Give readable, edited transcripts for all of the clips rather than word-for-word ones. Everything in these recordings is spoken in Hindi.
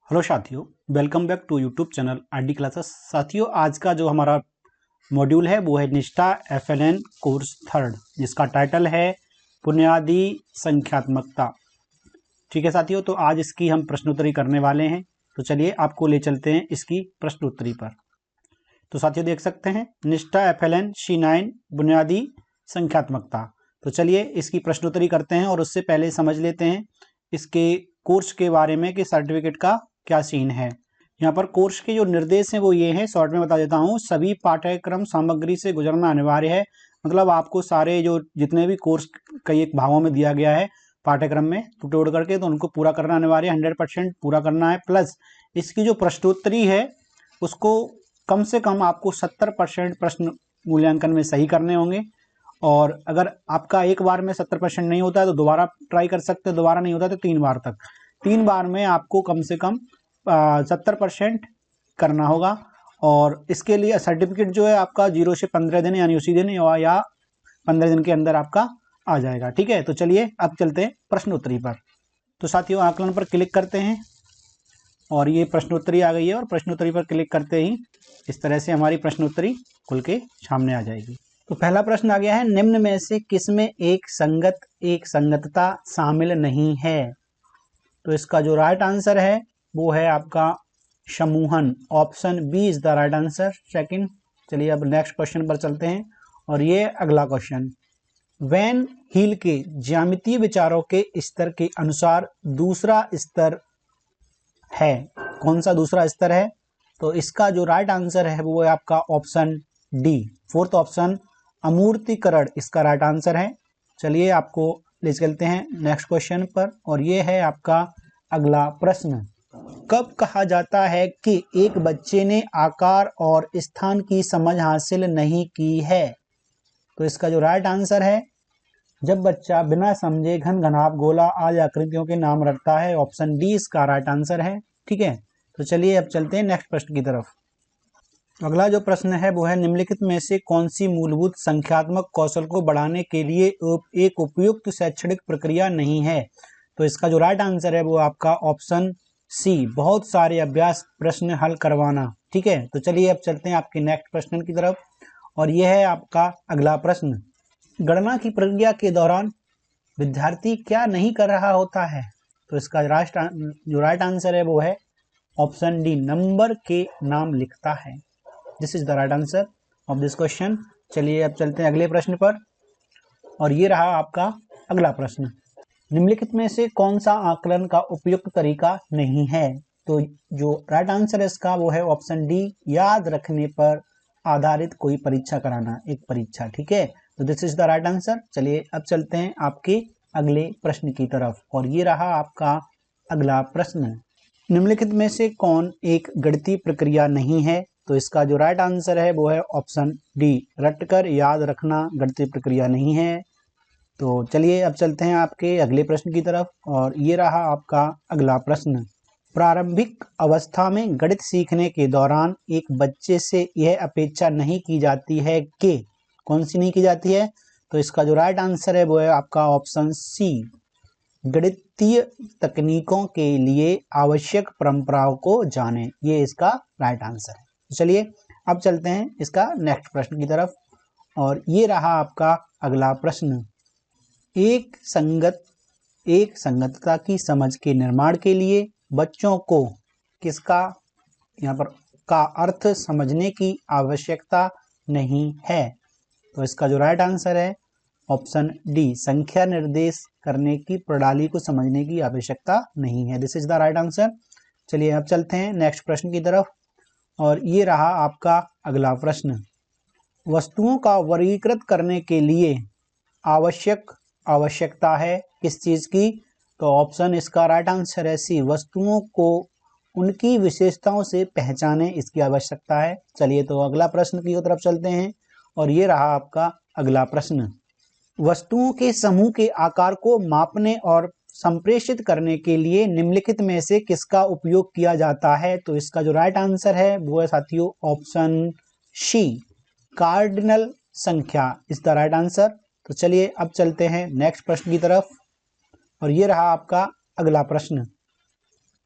हेलो साथियों, welcome back to YouTube channel RD classes. साथियों, आज का जो हमारा मॉड्यूल है वो है निष्ठा एफएलएन कोर्स थर्ड, जिसका टाइटल है बुनियादी संख्यात्मकता। ठीक है साथियों, तो आज इसकी हम प्रश्नोत्तरी करने वाले हैं। तो चलिए आपको ले चलते हैं इसकी प्रश्नोत्तरी पर। तो साथियों देख सकते हैं निष्ठा एफएलएन C9 बुनियादी संख्यात्मकता। तो चलिए इसकी प्रश्नोत्तरी करते हैं और उससे पहले समझ लेते हैं इसके कोर्स के बारे में कि सर्टिफिकेट का क्या सीन है। यहाँ पर कोर्स के जो निर्देश हैं वो ये हैं, शॉर्ट में बता देता हूँ। सभी पाठ्यक्रम सामग्री से गुजरना अनिवार्य है। मतलब आपको सारे जो जितने भी कोर्स कई एक भागों में दिया गया है पाठ्यक्रम में तोड़ करके, तो उनको पूरा करना अनिवार्य है, 100% पूरा करना है। प्लस इसकी जो प्रश्नोत्तरी है उसको कम से कम आपको 70% प्रश्न मूल्यांकन में सही करने होंगे। और अगर आपका एक बार में 70% नहीं होता है तो दोबारा ट्राई कर सकते हैं, दोबारा नहीं होता तो 3 बार तक। 3 बार में आपको कम से कम 70% करना होगा। और इसके लिए सर्टिफिकेट जो है आपका 0 से 15 दिन यानी उसी दिन या 15 दिन के अंदर आपका आ जाएगा। ठीक है, तो चलिए अब चलते हैं प्रश्नोत्तरी पर। तो साथियों आकलन पर क्लिक करते हैं और ये प्रश्नोत्तरी आ गई है, और प्रश्नोत्तरी पर क्लिक करते ही इस तरह से हमारी प्रश्नोत्तरी खुल के सामने आ जाएगी। तो पहला प्रश्न आ गया है, निम्न में से किसमें एक संगतता शामिल नहीं है? तो इसका जो राइट आंसर है वो है आपका समूहन। Option B is the right answer, second. चलिए अब नेक्स्ट क्वेश्चन पर चलते हैं, और ये अगला क्वेश्चन। वैन हील के ज्यामितीय विचारों के स्तर के अनुसार दूसरा स्तर है, कौन सा दूसरा स्तर है? तो इसका जो राइट आंसर है वो है आपका ऑप्शन डी, फोर्थ ऑप्शन, अमूर्तीकरण इसका राइट आंसर है। चलिए आपको ले चलते हैं नेक्स्ट क्वेश्चन पर, और ये है आपका अगला प्रश्न। कब कहा जाता है कि एक बच्चे ने आकार और स्थान की समझ हासिल नहीं की है? तो इसका जो राइट आंसर है, जब बच्चा बिना समझे घन घनाभ गोला आदि आकृतियों के नाम रखता है। ऑप्शन डी इसका राइट आंसर है। ठीक है, तो चलिए अब चलते हैं नेक्स्ट प्रश्न की तरफ। अगला जो प्रश्न है वो है, निम्नलिखित में से कौन सी मूलभूत संख्यात्मक कौशल को बढ़ाने के लिए एक उपयुक्त शैक्षणिक प्रक्रिया नहीं है? तो इसका जो राइट आंसर है वो आपका ऑप्शन सी, बहुत सारे अभ्यास प्रश्न हल करवाना। ठीक है, तो चलिए अब चलते हैं आपके नेक्स्ट प्रश्न की तरफ, और यह है आपका अगला प्रश्न। गणना की प्रक्रिया के दौरान विद्यार्थी क्या नहीं कर रहा होता है? तो इसका जो राइट आंसर है वो है ऑप्शन डी, नंबर के नाम लिखता है। This is the right answer of this question. चलिए अब चलते हैं अगले प्रश्न पर, और ये रहा आपका अगला प्रश्न। निम्नलिखित में से कौन सा आकलन का उपयुक्त तरीका नहीं है? तो जो राइट आंसर है इसका वो है ऑप्शन डी, याद रखने पर आधारित कोई परीक्षा कराना, एक परीक्षा। ठीक है, तो this is the right answer. चलिए अब चलते हैं आपके अगले प्रश्न की तरफ, और ये रहा आपका अगला प्रश्न। निम्नलिखित में से कौन एक गणितीय प्रक्रिया नहीं है? तो इसका जो राइट आंसर है वो है ऑप्शन डी, रटकर याद रखना गणितीय प्रक्रिया नहीं है। तो चलिए अब चलते हैं आपके अगले प्रश्न की तरफ, और ये रहा आपका अगला प्रश्न। प्रारंभिक अवस्था में गणित सीखने के दौरान एक बच्चे से यह अपेक्षा नहीं की जाती है कि, कौन सी नहीं की जाती है? तो इसका जो राइट आंसर है वो है आपका ऑप्शन सी, गणितीय तकनीकों के लिए आवश्यक परंपराओं को जाने। ये इसका राइट आंसर है। तो चलिए अब चलते हैं इसका नेक्स्ट प्रश्न की तरफ, और ये रहा आपका अगला प्रश्न। एक संगतता की समझ के निर्माण के लिए बच्चों को किसका, यहाँ पर का अर्थ समझने की आवश्यकता नहीं है? तो इसका जो राइट आंसर है ऑप्शन डी, संख्या निर्देश करने की प्रणाली को समझने की आवश्यकता नहीं है। This is the right answer. चलिए अब चलते हैं नेक्स्ट प्रश्न की तरफ, और ये रहा आपका अगला प्रश्न। वस्तुओं का वर्गीकृत करने के लिए आवश्यकता है किस चीज की? तो ऑप्शन इसका राइट आंसर है सी, वस्तुओं को उनकी विशेषताओं से पहचाने, इसकी आवश्यकता है। चलिए तो अगला प्रश्न की तरफ चलते हैं, और ये रहा आपका अगला प्रश्न। वस्तुओं के समूह के आकार को मापने और संप्रेषित करने के लिए निम्नलिखित में से किसका उपयोग किया जाता है? तो इसका जो राइट आंसर है वो है साथियों ऑप्शन सी, कार्डिनल संख्या इज द राइट आंसर। तो चलिए अब चलते हैं नेक्स्ट प्रश्न की तरफ, और ये रहा आपका अगला प्रश्न।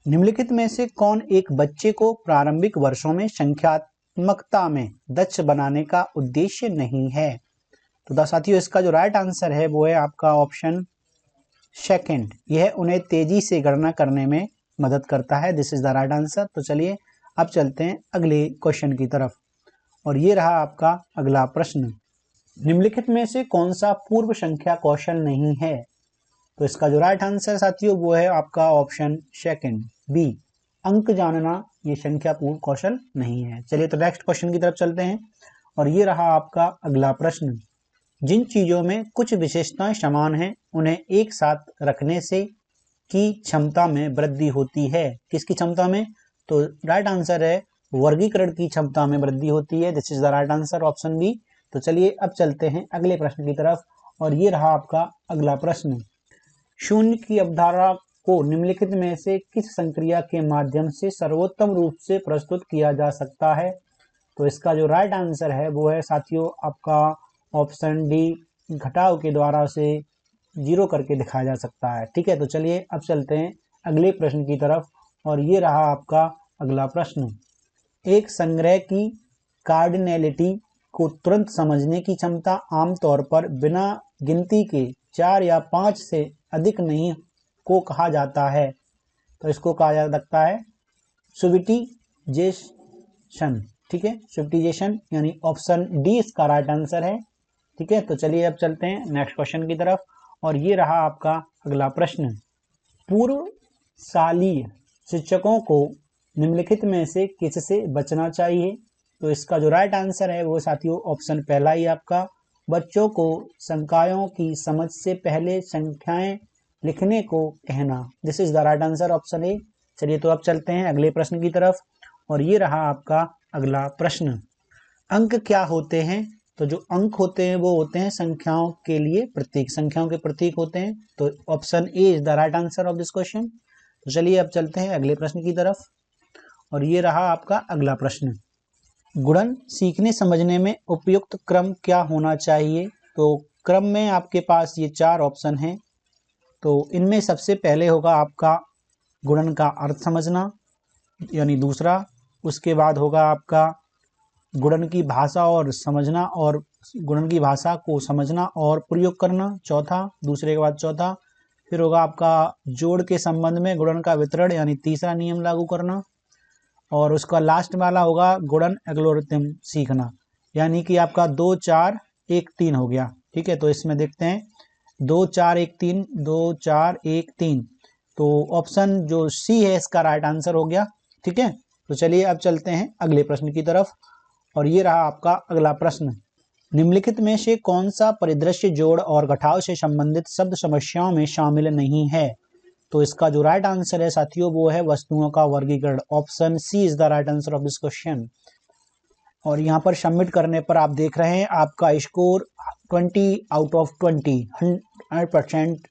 निम्नलिखित में से कौन एक बच्चे को प्रारंभिक वर्षों में संख्यात्मकता में दक्ष बनाने का उद्देश्य नहीं है? तो साथियों इसका जो राइट आंसर है वो है आपका ऑप्शन सेकंड। यह उन्हें तेजी से गणना करने में मदद करता है। This is the right answer. तो चलिए अब चलते हैं अगले क्वेश्चन की तरफ, और ये रहा आपका अगला प्रश्न। निम्नलिखित में से कौन सा पूर्व संख्या कौशल नहीं है? तो इसका जो राइट आंसर साथियों वो है आपका ऑप्शन सेकंड बी, अंक जानना ये संख्या पूर्व कौशल नहीं है। चलिए तो नेक्स्ट क्वेश्चन की तरफ चलते हैं, और ये रहा आपका अगला प्रश्न। जिन चीजों में कुछ विशेषताएं समान हैं उन्हें एक साथ रखने से की क्षमता में वृद्धि होती है। किसकी क्षमता में? तो राइट आंसर है वर्गीकरण की क्षमता में वृद्धि होती है। This is the right answer option B. तो चलिए अब चलते हैं अगले प्रश्न की तरफ, और ये रहा आपका अगला प्रश्न। शून्य की अवधारणा को निम्नलिखित में से किस संक्रिया के माध्यम से सर्वोत्तम रूप से प्रस्तुत किया जा सकता है? तो इसका जो राइट आंसर है वो है साथियों आपका ऑप्शन डी, घटाव के द्वारा से जीरो करके दिखाया जा सकता है। ठीक है, तो चलिए अब चलते हैं अगले प्रश्न की तरफ, और ये रहा आपका अगला प्रश्न। एक संग्रह की कार्डिनैलिटी को तुरंत समझने की क्षमता आमतौर पर बिना गिनती के 4 या 5 से अधिक नहीं को कहा जाता है। तो इसको कहा जा सकता है सुविटिजेशन। ठीक है, सुविटिजेशन यानी ऑप्शन डी इसका राइट आंसर है। ठीक है, तो चलिए अब चलते हैं नेक्स्ट क्वेश्चन की तरफ, और ये रहा आपका अगला प्रश्न। पूर्वशालीय शिक्षकों को निम्नलिखित में से किससे बचना चाहिए? तो इसका जो राइट आंसर है वो साथियों ऑप्शन पहला ही आपका, बच्चों को संख्याओं की समझ से पहले संख्याएं लिखने को कहना। This is the right answer option A. चलिए तो अब चलते हैं अगले प्रश्न की तरफ, और ये रहा आपका अगला प्रश्न। अंक क्या होते हैं? तो जो अंक होते हैं वो होते हैं संख्याओं के लिए प्रतीक, संख्याओं के प्रतीक होते हैं। तो option A is the right answer of this question. तो चलिए अब चलते हैं अगले प्रश्न की तरफ, और ये रहा आपका अगला प्रश्न। गुणन सीखने समझने में उपयुक्त क्रम क्या होना चाहिए? तो क्रम में आपके पास ये 4 ऑप्शन हैं। तो इनमें सबसे पहले होगा आपका गुणन का अर्थ समझना, यानी दूसरा। उसके बाद होगा आपका गुणन की भाषा और समझना, और गुणन की भाषा को समझना और प्रयोग करना, चौथा। दूसरे के बाद चौथा फिर होगा आपका जोड़ के संबंध में गुणन का वितरण, यानी तीसरा नियम लागू करना। और उसका लास्ट वाला होगा गुणन एल्गोरिथम सीखना, यानी कि आपका 2 4 1 3 हो गया। ठीक है, तो इसमें देखते हैं 2 4 1 3, 2 4 1 3। तो ऑप्शन जो सी है इसका राइट आंसर हो गया। ठीक है, तो चलिए अब चलते हैं अगले प्रश्न की तरफ, और ये रहा आपका अगला प्रश्न। निम्नलिखित में से कौन सा परिदृश्य जोड़ और घटाव से संबंधित शब्द समस्याओं में शामिल नहीं है? तो इसका जो राइट आंसर है साथियों वो है वस्तुओं का वर्गीकरण। Option C is the right answer of this question. और यहाँ पर सबमिट करने पर आप देख रहे हैं आपका स्कोर 20 आउट ऑफ 20, 100%